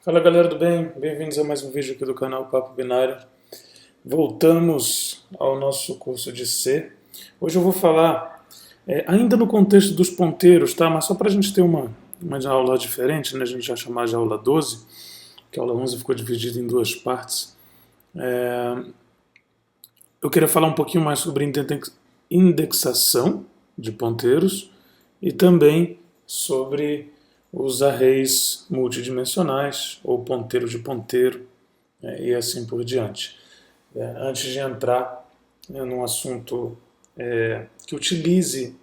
Fala galera do bem, bem-vindos a mais um vídeo aqui do canal Papo Binário. Voltamos ao nosso curso de C. Hoje eu vou falar, ainda no contexto dos ponteiros, tá? Mas só para a gente ter uma aula diferente, né? A gente já chamar de aula 12, que a aula 11 ficou dividida em duas partes. Eu queria falar um pouquinho mais sobre indexação de ponteiros e também sobre os arrays multidimensionais, ou ponteiro de ponteiro, e assim por diante. Antes de entrar num assunto que utilize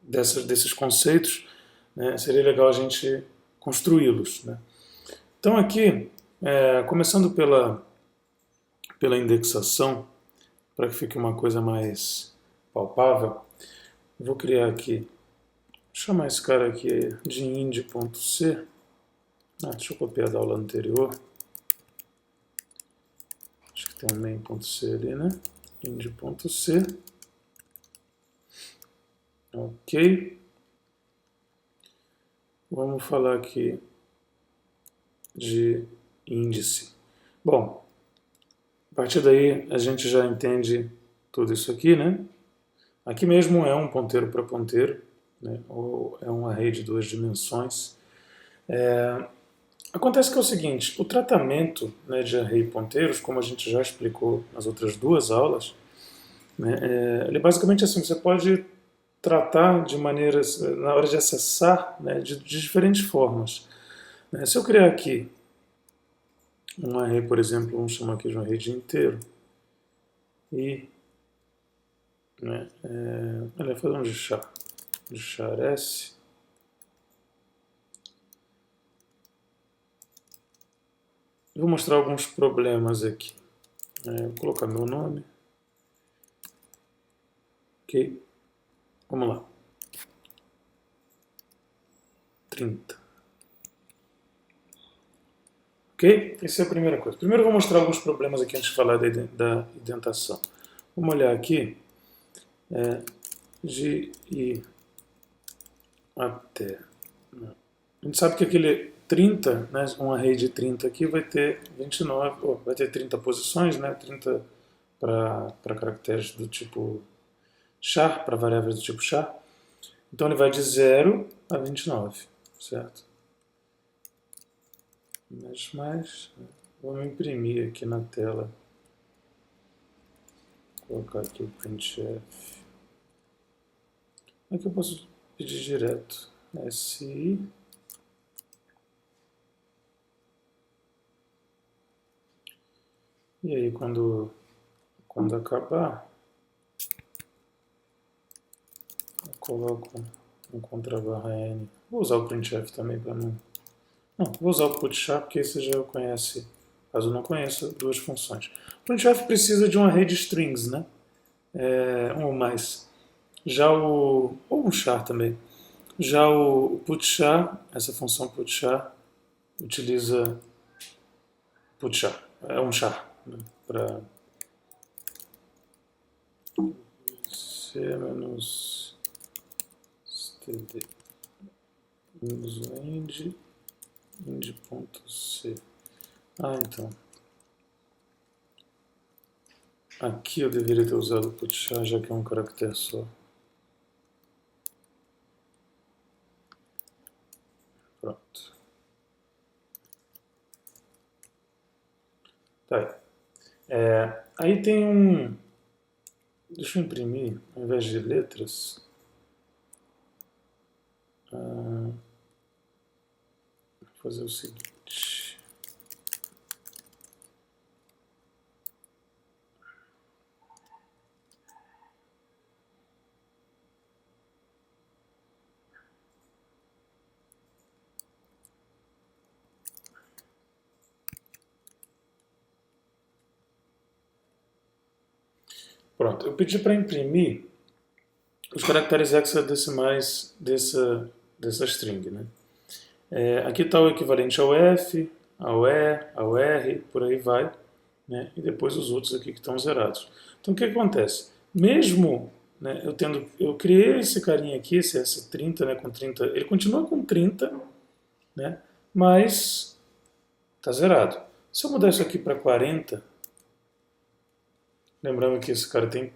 desses conceitos, né, seria legal a gente construí-los. Né? Então aqui, começando pela indexação, para que fique uma coisa mais palpável, vou criar aqui. Vou chamar esse cara aqui de ind.c. Deixa eu copiar da aula anterior. Acho que tem um main.c ali, né? ind.c. Ok. Vamos falar aqui de índice. Bom, a partir daí a gente já entende tudo isso aqui, né? Aqui mesmo é um ponteiro para ponteiro, né? Ou é um array de duas dimensões. Acontece que é o seguinte, o tratamento, né, de array ponteiros, como a gente já explicou nas outras duas aulas, né, ele basicamente assim, você pode tratar de maneiras, na hora de acessar, né, de diferentes formas. Né? Se eu criar aqui um array, por exemplo, vamos chamar aqui de um array de inteiro, e ele vai fazer um de char S, vou mostrar alguns problemas aqui. Vou colocar meu nome. Ok. Vamos lá. 30. Ok? Essa é a primeira coisa. Primeiro eu vou mostrar alguns problemas aqui antes de falar da indentação. Vamos olhar aqui. De I até... A gente sabe que aquele 30, né, um array de 30 aqui vai ter 29, vai ter 30 posições, né, 30 para caracteres do tipo char, para variáveis do tipo char. Então ele vai de 0 a 29, certo? Mas vamos imprimir aqui na tela. Vou colocar aqui o printf. Aqui eu posso pedir direto si. E aí quando acabar, eu coloco um contrabarra n. Vou usar o printf também para não... Não, vou usar o putchar porque esse já conhece, caso não conheça, duas funções. O printf precisa de um array de strings, né? Um ou mais. Ou um char também. Já o putchar, essa função putchar, utiliza putchar, é um char, né? Para c-std ind.c. Então. Aqui eu deveria ter usado o putchar, já que é um caractere só. Pronto. Tá aí. Aí tem um... Deixa eu imprimir, ao invés de letras. Vou fazer o seguinte. Pronto, eu pedi para imprimir os caracteres hexadecimais dessa string, né? Aqui está o equivalente ao F, ao E, ao R, por aí vai, né? E depois os outros aqui que estão zerados. Então o que acontece? Mesmo, né, eu criei esse carinha aqui, esse S30, né, com 30, ele continua com 30, né? mas está zerado. Se eu mudar isso aqui para 40, lembrando que esse cara tem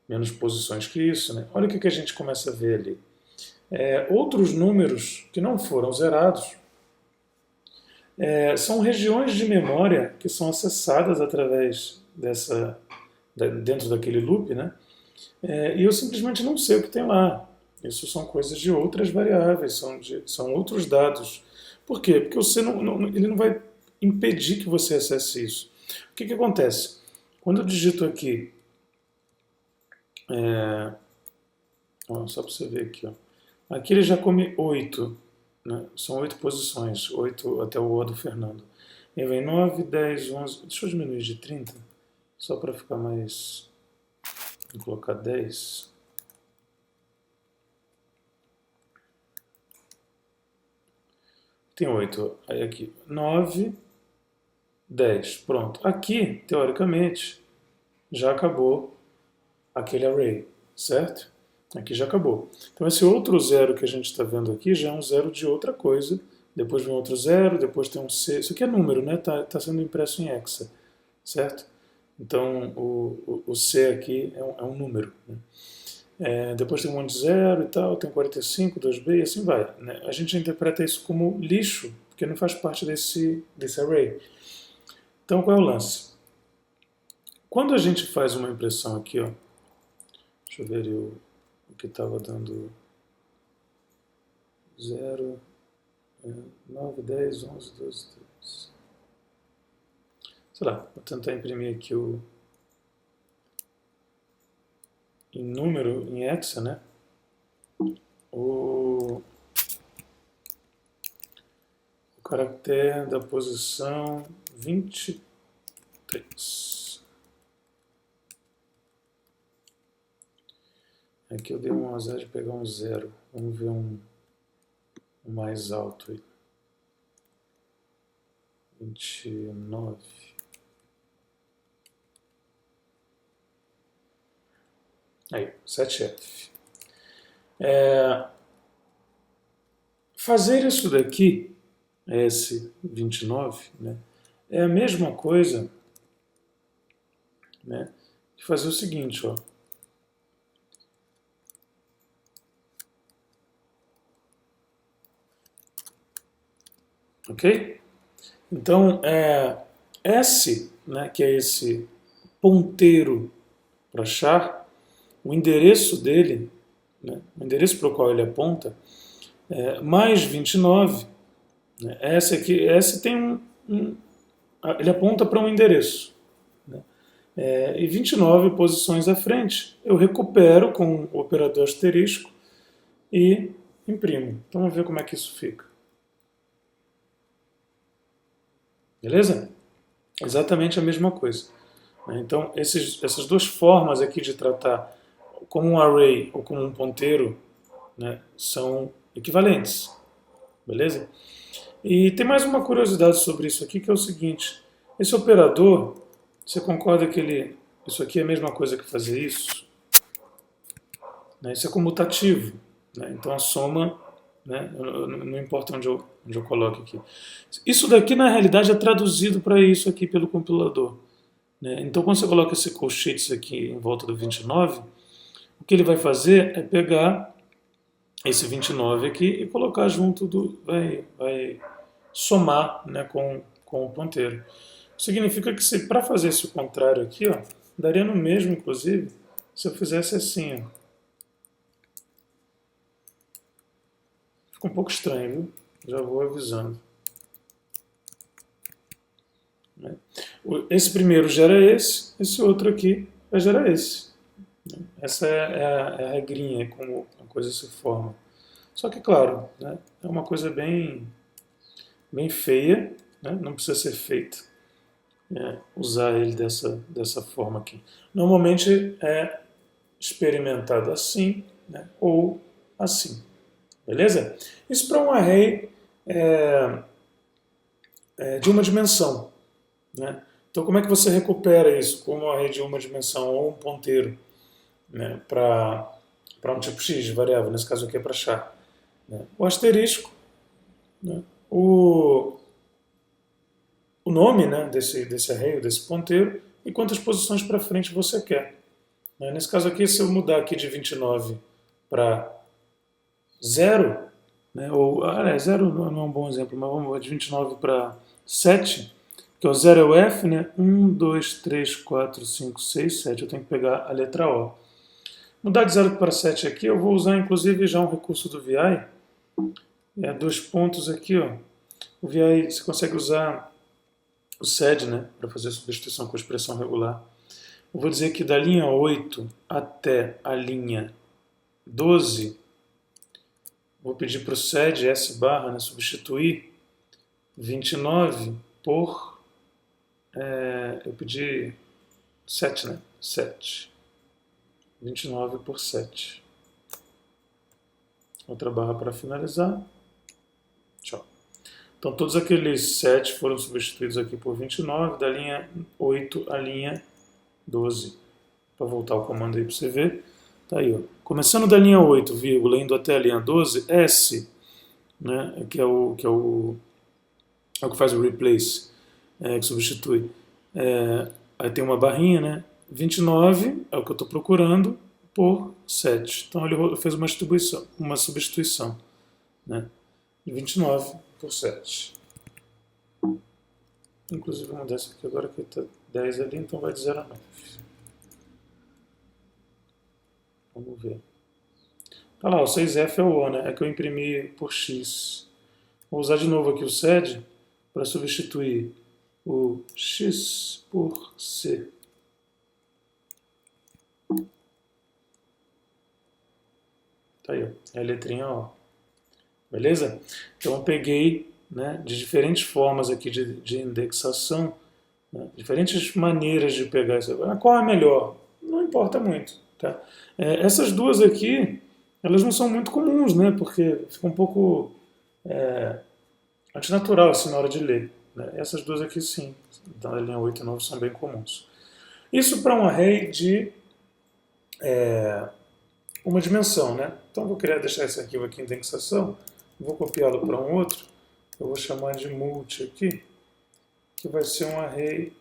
menos posições que isso, né? Olha o que a gente começa a ver ali. Outros números que não foram zerados são regiões de memória que são acessadas através dentro daquele loop, né? E eu simplesmente não sei o que tem lá. Isso são coisas de outras variáveis, são outros dados. Por quê? Porque você ele não vai impedir que você acesse isso. O que acontece? Quando eu digito aqui, só para você ver aqui, ó. Aqui ele já come 8, né? São 8 posições, 8 até o O do Fernando. E vem 9, 10, 11. Deixa eu diminuir de 30, só para ficar mais. Vou colocar 10. Tem 8. Aí aqui, 9, 10. Pronto. Aqui, teoricamente, já acabou aquele array, certo? Aqui já acabou. Então esse outro zero que a gente está vendo aqui já é um zero de outra coisa. Depois vem outro zero, depois tem um C. Isso aqui é número, né? Tá sendo impresso em hexa, certo? Então o C aqui é um número, né? Depois tem um monte de zero e tal, tem 45, 2B e assim vai, né? A gente interpreta isso como lixo, porque não faz parte desse array. Então qual é o lance? Quando a gente faz uma impressão aqui, ó, deixa eu ver ali o que estava dando 0, 9, 10, 11, 12, 13. Sei lá, vou tentar imprimir aqui em número, em hexa, né? O caractere da posição 23. Aqui eu dei um azar de pegar um zero. Vamos ver um mais alto aí. 29. Aí, 7F. Fazer isso daqui, esse 29, né, é a mesma coisa, né, de fazer o seguinte, ó. Ok? Então, S, né, que é esse ponteiro para char, o endereço dele, né, o endereço para o qual ele aponta, mais 29, né, S tem ele aponta para um endereço. Né, e 29 posições à frente, eu recupero com o operador asterisco e imprimo. Então vamos ver como é que isso fica. Beleza? Exatamente a mesma coisa. Então, essas duas formas aqui de tratar como um array ou como um ponteiro, né, são equivalentes. Beleza? E tem mais uma curiosidade sobre isso aqui, que é o seguinte. Esse operador, você concorda que isso aqui é a mesma coisa que fazer isso? Né, isso é comutativo. Né, então a soma, né, não importa onde eu coloque aqui. Isso daqui, na realidade, é traduzido para isso aqui pelo compilador. Né? Então, quando você coloca esse colchetes aqui em volta do 29, o que ele vai fazer é pegar esse 29 aqui e colocar junto vai somar, né, com o ponteiro. Significa que para fazer esse contrário aqui, ó, daria no mesmo, inclusive, se eu fizesse assim. Ó. Fica um pouco estranho, viu? Já vou avisando. Né? Esse primeiro gera esse outro aqui vai gerar esse. Essa é a regrinha, como a coisa se forma. Só que, claro, né, é uma coisa bem feia, né, não precisa ser feita. Usar ele dessa forma aqui. Normalmente é experimentado assim, né, ou assim. Beleza? Isso para um array de uma dimensão. Né? Então, como é que você recupera isso como um array de uma dimensão ou um ponteiro, né, para um tipo X de variável? Nesse caso aqui é para char. Né? O asterisco, né, o nome, né, desse array, desse ponteiro, e quantas posições para frente você quer. Nesse caso aqui, se eu mudar aqui de 29 para 0, né, ou 0 não é um bom exemplo, mas vamos de 29 para 7, que é o 0 é o F, né? 1, 2, 3, 4, 5, 6, 7. Eu tenho que pegar a letra O. Mudar de 0 para 7 aqui, eu vou usar inclusive já um recurso do VI. Dois pontos aqui, ó. O VI, você consegue usar o SED, né, para fazer a substituição com a expressão regular. Eu vou dizer que da linha 8 até a linha 12, vou pedir para o SED, S barra, né, substituir 29 por... eu pedi 7, né? 7. 29 por 7. Outra barra para finalizar. Tchau. Então todos aqueles 7 foram substituídos aqui por 29, da linha 8 à linha 12. Para voltar o comando aí para você ver. Tá aí, ó. Começando da linha 8, vírgula, indo até a linha 12, S, né, que é o que faz o replace, que substitui. Aí tem uma barrinha, né? 29 é o que eu estou procurando por 7. Então ele fez uma substituição, né? De 29 por 7. Inclusive vou mudar isso aqui agora que está 10 ali, então vai de 0 a 9. Vamos ver. Tá lá, o 6F é o O, né? É que eu imprimi por X. Vou usar de novo aqui o SED para substituir o X por C. Tá aí, ó, é a letrinha O. Beleza? Então eu peguei, né, de diferentes formas aqui de indexação, né, diferentes maneiras de pegar isso. Qual é melhor? Não importa muito. Tá? Essas duas aqui, elas não são muito comuns, né, porque fica um pouco antinatural assim, na hora de ler. Né? Essas duas aqui sim, da linha 8 e 9 são bem comuns. Isso para um array de uma dimensão, né? Então vou querer deixar esse arquivo aqui em indexação, vou copiá-lo para um outro, eu vou chamar de multi aqui, que vai ser um array,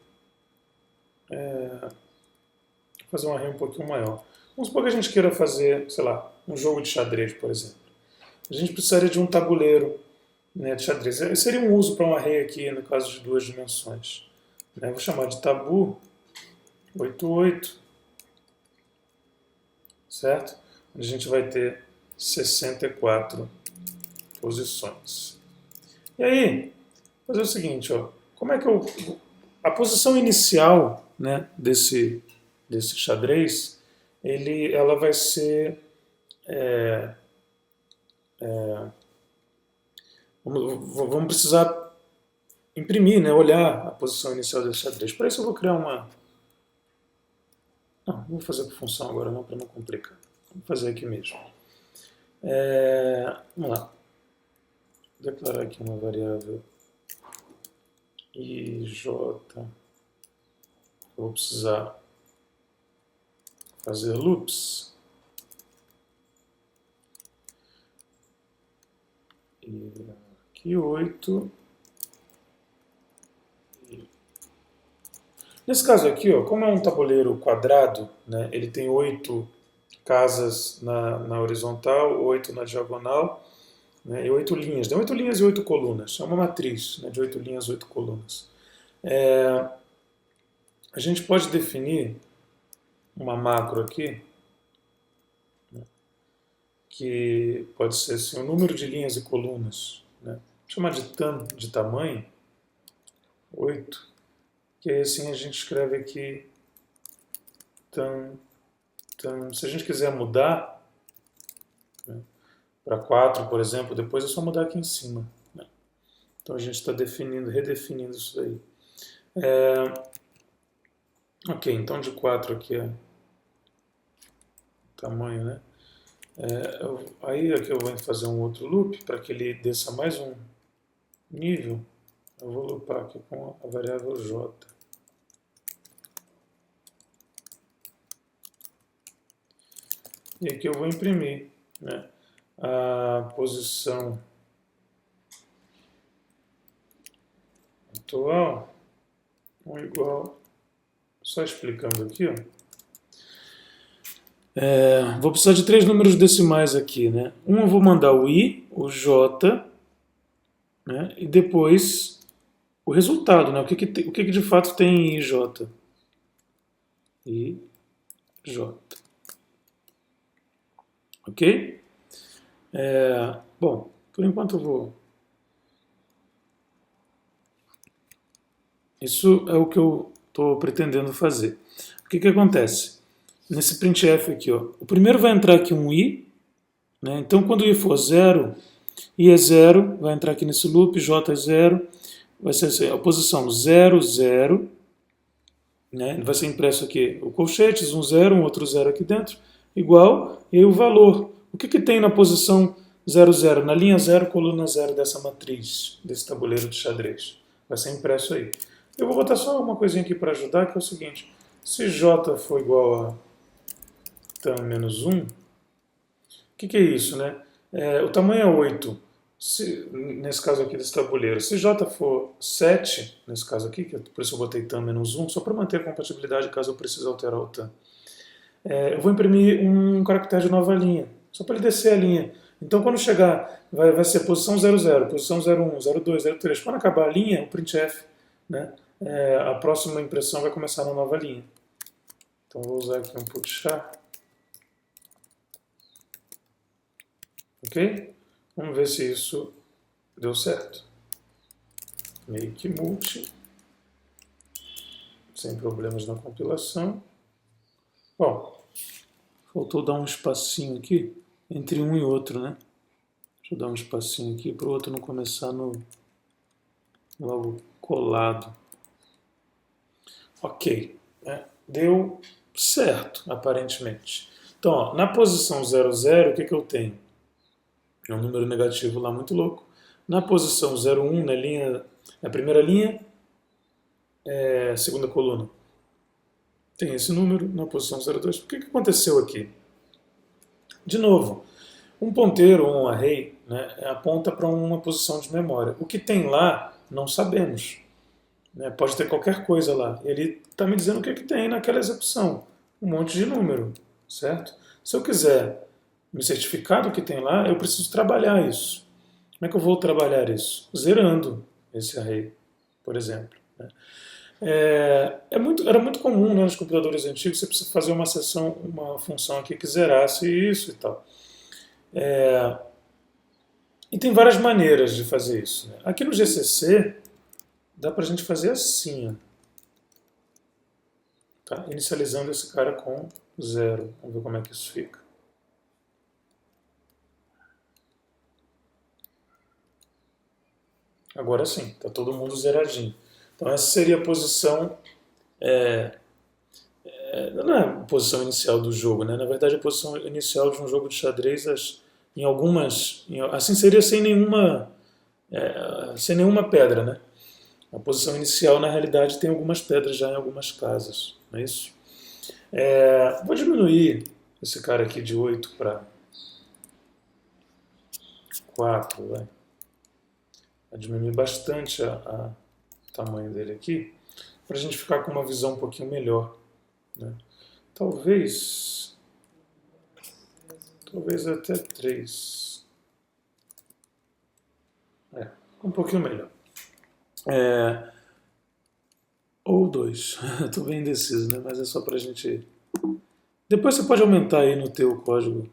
fazer um array um pouquinho maior. Vamos supor que a gente queira fazer, sei lá, um jogo de xadrez, por exemplo. A gente precisaria de um tabuleiro, né, de xadrez. Seria um uso para um array aqui, no caso de duas dimensões. Vou chamar de tabu 88, certo? Onde a gente vai ter 64 posições. E aí, fazer o seguinte, ó, como é que a posição inicial, né, desse xadrez, ela vai ser vamos precisar imprimir, né, olhar a posição inicial desse xadrez. Para isso eu vou criar uma... Não vou fazer por função agora não, para não complicar. Vamos fazer aqui mesmo. Vamos lá. Declarar aqui uma variável IJ. Eu vou precisar fazer loops. E aqui 8. Nesse caso aqui, ó, como é um tabuleiro quadrado, né, ele tem 8 casas na horizontal, 8 na diagonal, né, e 8 linhas. Tem 8 linhas e 8 colunas. É uma matriz, né, de 8 linhas e 8 colunas. A gente pode definir uma macro aqui, né, que pode ser assim, o número de linhas e colunas. Né, chamar de tam de tamanho, 8. Que aí assim a gente escreve aqui tam. Se a gente quiser mudar, né, para 4, por exemplo, depois é só mudar aqui em cima. Né? Então a gente está redefinindo isso daí. Ok, então de 4 aqui é o tamanho, né? Aí aqui eu vou fazer um outro loop para que ele desça mais um nível. Eu vou loopar aqui com a variável j. E aqui eu vou imprimir, né, a posição atual, 1 igual, só explicando aqui, ó. Vou precisar de 3 números decimais aqui, né? Eu vou mandar o I, o J, né? E depois o resultado, né? O que de fato tem em IJ? IJ. Ok? Bom, por enquanto eu vou... Isso é o que eu estou pretendendo fazer. O que acontece? Nesse printf aqui, ó, o primeiro vai entrar aqui um I, né? Então quando o I for 0, I é 0, vai entrar aqui nesse loop, J é 0, vai ser assim, a posição 0, 0, né? Vai ser impresso aqui o colchetes, um 0, um outro 0 aqui dentro, igual, e aí o valor. O que tem na posição 0, 0? Na linha 0, coluna 0 dessa matriz, desse tabuleiro de xadrez. Vai ser impresso aí. Eu vou botar só uma coisinha aqui para ajudar, que é o seguinte. Se J for igual a tan menos 1, o que é isso, né? O tamanho é 8, nesse caso aqui desse tabuleiro. Se J for 7, nesse caso aqui, por isso eu botei tan menos 1, só para manter a compatibilidade caso eu precise alterar o tan. Eu vou imprimir um caractere de nova linha, só para ele descer a linha. Então quando chegar, vai ser posição 00, posição 01, 02, 03. Quando acabar a linha, o printf, né? A próxima impressão vai começar na nova linha. Então vou usar aqui um putchar. Ok? Vamos ver se isso deu certo. Make multi. Sem problemas na compilação. Bom, faltou dar um espacinho aqui entre um e outro, né? Deixa eu dar um espacinho aqui para o outro não começar logo colado. Ok, deu certo, aparentemente. Então, ó, na posição 00, o que eu tenho? É um número negativo lá muito louco. Na posição 01, na primeira linha, segunda coluna, tem esse número. Na posição 02, o que aconteceu aqui? De novo, um ponteiro ou um array, né, aponta para uma posição de memória. O que tem lá, não sabemos. Né? Pode ter qualquer coisa lá. Ele está me dizendo o que tem naquela execução. Um monte de número, certo? Se eu quiser me certificar do que tem lá, eu preciso trabalhar isso. Como é que eu vou trabalhar isso? Zerando esse array, por exemplo. Né? Era muito comum, né, nos computadores antigos você precisa fazer uma função aqui que zerasse isso e tal. E tem várias maneiras de fazer isso. Né? Aqui no GCC dá para a gente fazer assim, ó. Tá? Inicializando esse cara com 0. Vamos ver como é que isso fica. Agora sim, está todo mundo zeradinho. Então essa seria a posição, não é a posição inicial do jogo, né? Na verdade a posição inicial de um jogo de xadrez, assim seria sem nenhuma pedra, né? A posição inicial na realidade tem algumas pedras já em algumas casas, não é isso? Vou diminuir esse cara aqui de 8 para 4, vai. Vou diminuir bastante o tamanho dele aqui, para a gente ficar com uma visão um pouquinho melhor. Né? Talvez até 3. Um pouquinho melhor. Ou 2. Estou bem indeciso, né? Mas é só para a gente... Depois você pode aumentar aí no teu código.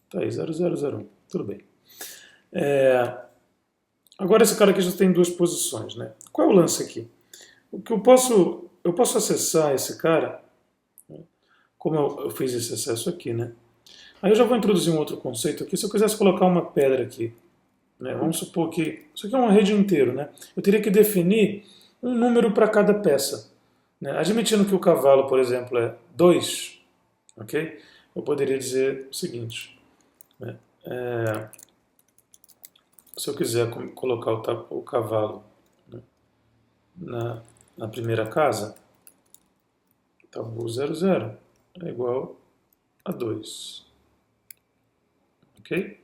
Tá aí, 0001. Tudo bem. Agora esse cara aqui já tem 2 posições, né? Qual é o lance aqui? O que eu posso acessar esse cara, né? Como eu fiz esse acesso aqui, né? Aí eu já vou introduzir um outro conceito aqui. Se eu quisesse colocar uma pedra aqui, né? Vamos supor que isso aqui é uma rede inteira, né? Eu teria que definir um número para cada peça. Né? Admitindo que o cavalo, por exemplo, é 2, ok? Eu poderia dizer o seguinte, né? Se eu quiser colocar o cavalo, né, na primeira casa, tabu 00 é igual a 2. Ok?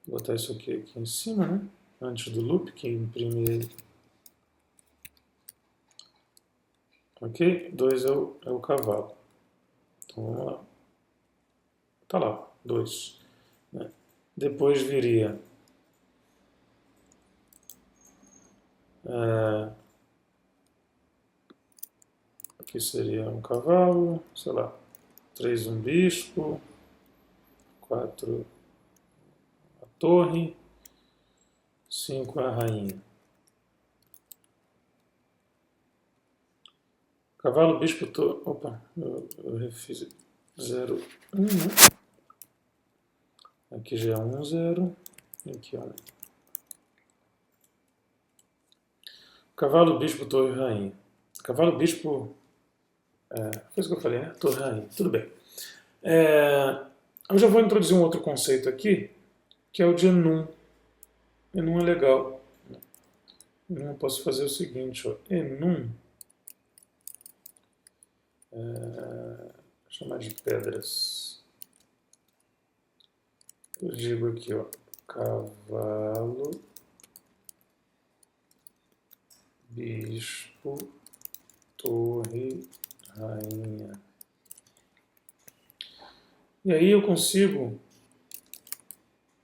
Vou botar isso aqui em cima, né? Antes do loop, que imprime ele Ok? 2 é o cavalo. Então vamos lá. Tá lá, 2. Né? Depois viria aqui seria um cavalo, sei lá, 3 um bispo, 4 a torre, 5 a rainha. Cavalo, bispo, torre. Opa, eu refiz 0, 1, né? Aqui já é 1, 0. Aqui é 1. Cavalo, bispo, torre, rainha. Cavalo, bispo. Foi isso que eu falei, né? Torre, rainha. Tudo bem. Eu já vou introduzir um outro conceito aqui, que é o de enum. Enum é legal. Enum eu posso fazer o seguinte, ó. Enum. Vou chamar de pedras. Eu digo aqui, ó. Cavalo, bispo, torre, rainha. E aí eu consigo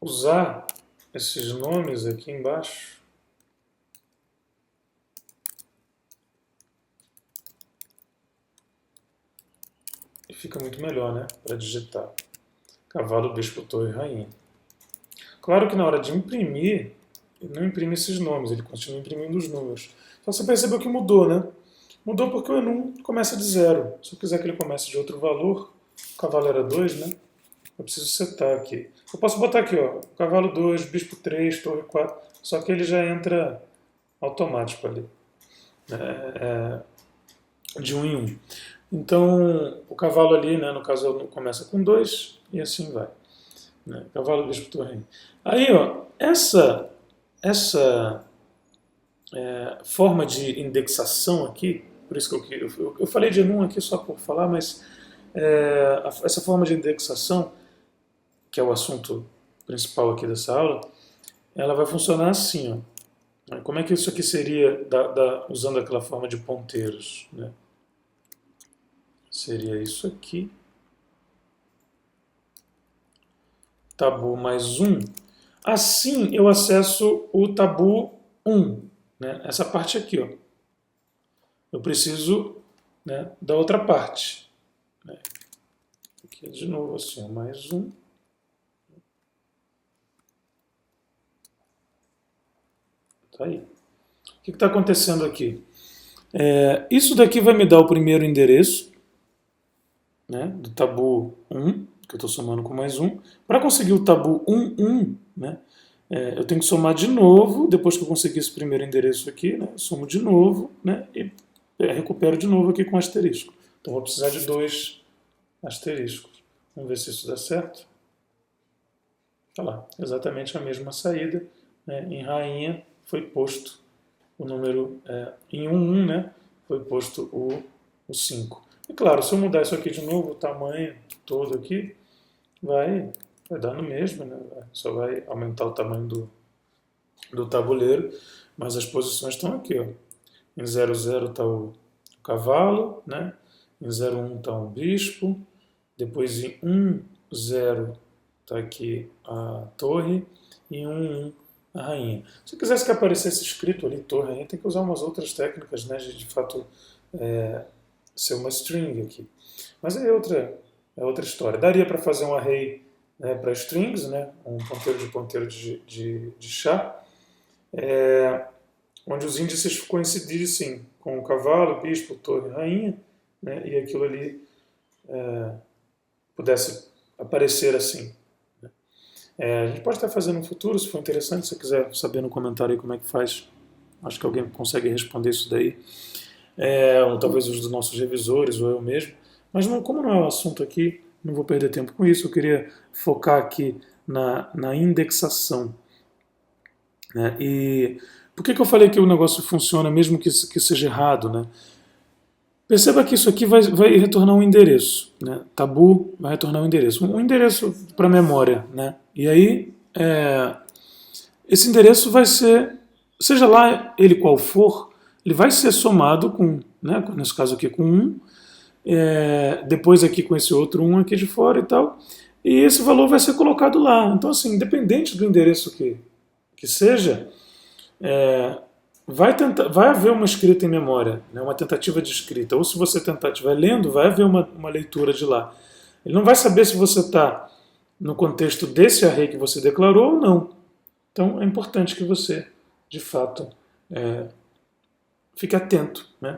usar esses nomes aqui embaixo e fica muito melhor, né, para digitar. Cavalo, bispo, torre, rainha. Claro que na hora de imprimir, ele não imprime esses nomes, ele continua imprimindo os números. Então você percebeu que mudou, né? Mudou porque o enum começa de 0. Se eu quiser que ele comece de outro valor, o cavalo era 2, né? Eu preciso setar aqui. Eu posso botar aqui, ó, cavalo 2, bispo 3, torre 4, só que ele já entra automático ali, de 1 em 1. Então, o cavalo ali, né, no caso, começa com 2 e assim vai. Né? Cavalo, bispo, torre. Aí, ó, essa forma de indexação aqui, por isso que eu falei de enum aqui só por falar, mas essa forma de indexação, que é o assunto principal aqui dessa aula, ela vai funcionar assim, ó. Como é que isso aqui seria usando aquela forma de ponteiros? Né? Seria isso aqui. Tabu mais 1. Assim eu acesso o tabu 1. Né? Essa parte aqui. Ó. Eu preciso, né, da outra parte. Né? Aqui de novo assim, ó, mais 1. Tá aí. O que está acontecendo aqui? Isso daqui vai me dar o primeiro endereço, né, do tabu 1, que eu estou somando com mais 1. Para conseguir o tabu 1, 1, né, eu tenho que somar de novo, depois que eu conseguir esse primeiro endereço aqui, né, somo de novo, né, e recupero de novo aqui com asterisco. Então vou precisar de 2 asteriscos. Vamos ver se isso dá certo. Olha lá, exatamente a mesma saída. Né, em rainha foi posto o número, em 1, 1, né, foi posto o 5. E claro, se eu mudar isso aqui de novo, o tamanho todo aqui, vai dar no mesmo, né? Só vai aumentar o tamanho do tabuleiro, mas as posições estão aqui. Ó. Em 0, 0 está o cavalo, né? Em 0, 1 está o bispo, depois em 1, 0 está aqui a torre, e em 1, 1 a rainha. Se eu quisesse que aparecesse escrito ali torre, rainha, tem que usar umas outras técnicas, né? De fato, ser uma string aqui. Mas é outra história. Daria para fazer um array, né, para strings, né, um ponteiro de chá, onde os índices coincidissem com o cavalo, bispo, torre, rainha, né, e aquilo ali pudesse aparecer assim. Né. A gente pode estar fazendo no futuro, se for interessante, se você quiser saber no comentário aí como é que faz, acho que alguém consegue responder isso daí. Ou talvez os dos nossos revisores, ou eu mesmo. Mas como não é o assunto aqui, não vou perder tempo com isso, eu queria focar aqui na indexação. Né? E por que eu falei que o negócio funciona mesmo que seja errado? Né? Perceba que isso aqui vai retornar um endereço. Né? Tabu vai retornar um endereço. Um endereço para memória. Né? E aí, esse endereço vai ser, seja lá ele qual for, ele vai ser somado com né? Nesse caso aqui com 1, depois aqui com esse outro 1 aqui de fora e tal, e esse valor vai ser colocado lá. Então, assim, independente do endereço que seja, vai haver uma escrita em memória, né, uma tentativa de escrita, ou se você estiver lendo, vai haver uma leitura de lá. Ele não vai saber se você está no contexto desse array que você declarou ou não. Então é importante que você, de fato, fique atento, né,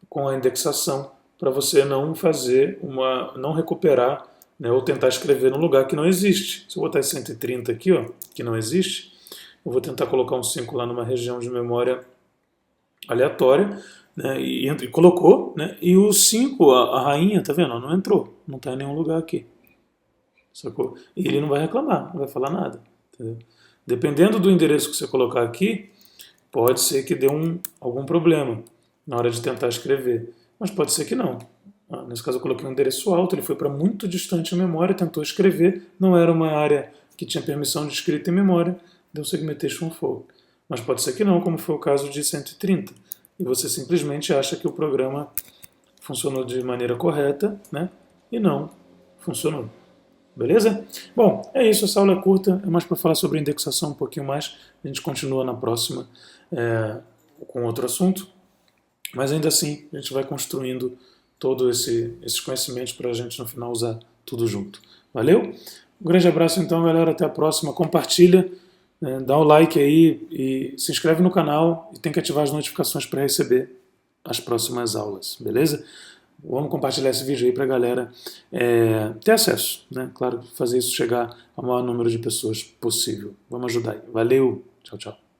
com a indexação, para você não não recuperar, né, ou tentar escrever num lugar que não existe. Se eu botar 130 aqui, ó, que não existe, eu vou tentar colocar um 5 lá numa região de memória aleatória, né, e colocou, né, e o 5, a rainha, tá vendo? Não entrou, não está em nenhum lugar aqui. Sacou? E ele não vai reclamar, não vai falar nada. Entendeu? Dependendo do endereço que você colocar aqui, pode ser que dê algum problema na hora de tentar escrever. Mas pode ser que não. Nesse caso eu coloquei um endereço alto, ele foi para muito distante a memória, tentou escrever, não era uma área que tinha permissão de escrita em memória, deu segmentation full. Mas pode ser que não, como foi o caso de 130. E você simplesmente acha que o programa funcionou de maneira correta, né? E não funcionou. Beleza? Bom, é isso, essa aula é curta, é mais para falar sobre indexação um pouquinho mais, a gente continua na próxima com outro assunto, mas ainda assim a gente vai construindo todos esses conhecimentos para a gente no final usar tudo junto. Valeu? Um grande abraço então, galera, até a próxima, compartilha, dá o like aí e se inscreve no canal e tem que ativar as notificações para receber as próximas aulas, beleza? Vamos compartilhar esse vídeo aí para a galera ter acesso, né? Claro, fazer isso chegar ao maior número de pessoas possível. Vamos ajudar aí. Valeu, tchau, tchau.